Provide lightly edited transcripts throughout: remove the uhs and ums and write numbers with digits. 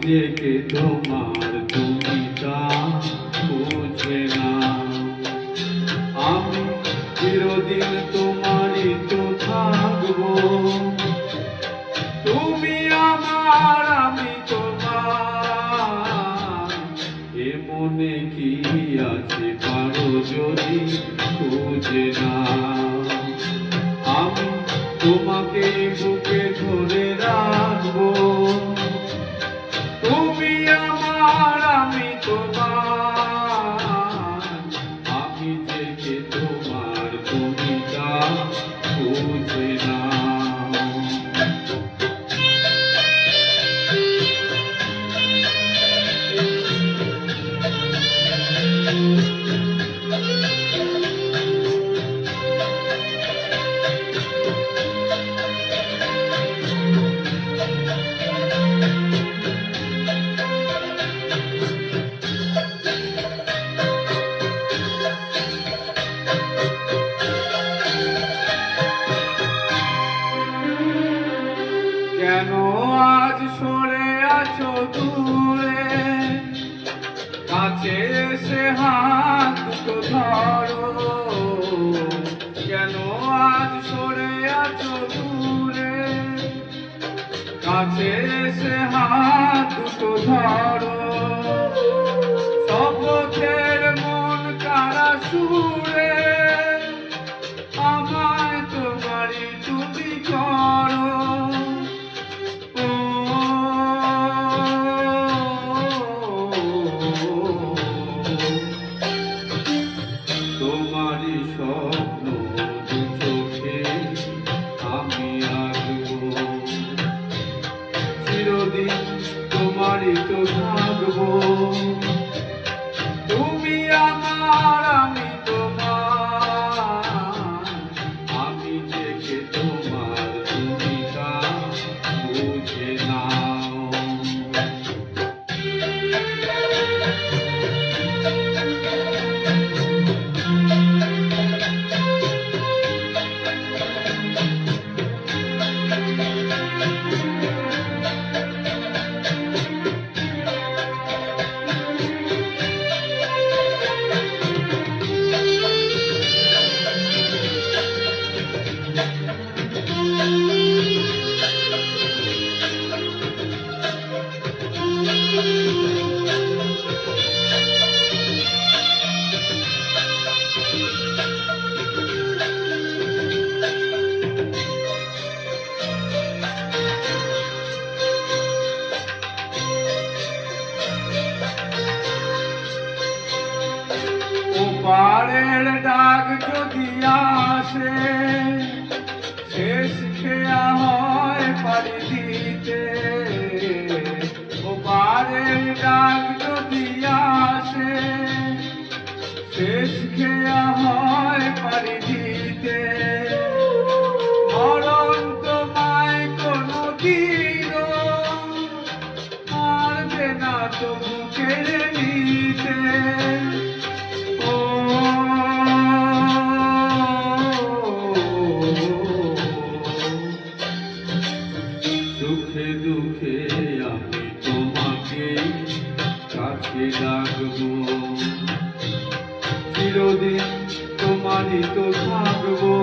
যে কে তোমার তুমি তা বুঝে না। আমি চিরদিন তোমারই তো থাকবো, তুমি আমার আমি তোমার। এ মনে কি আছে পারো যদি খুঁজে না। আমি তোমাকে বুকে ধরে রাখবো, তুমি আমার আমি তোমার। আমি যে কে তোমার তুমি তা বুঝে না। কেন আজ সরে আছো দূরে, কাছে এসে হাত দুটো ধরো। কেন আজ সরে আছো দূরে, কাছে এসে হাত দুটো ধরো। শপথের মন কারা সুরে, আমায় তোমারই তুমি করো। তোমারই স্বপ্ন দু চোখে আমি আঁকবো, চিরদিন তোমারই তো থাকবো। তুমি আমার আমি তোমার, আমি যে কে তোমার তুমি তা বুঝে নাও। ওপারের ডাক যদি আসে, শেষ খেয়া হয় পারি দিতে। ওপারের ডাক যদি আসে, শেষ খেয়া হয় পারি দিতে। মরণ তোমায় কোনো দিনও পারবে না তবু কেড়ে নিতে। সুখে দুঃখে আমি তোমাকে কাছে রাখবো, চিরদিন তোমারই তো থাকবো।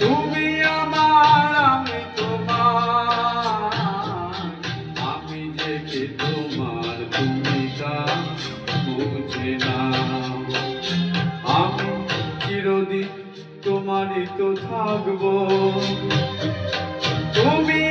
তুমি আমার আমি তোমার, আমি যে কে তোমার তুমি তা বুঝে নাও। আমি চিরদিন তোমারই তো থাকবো, তুমি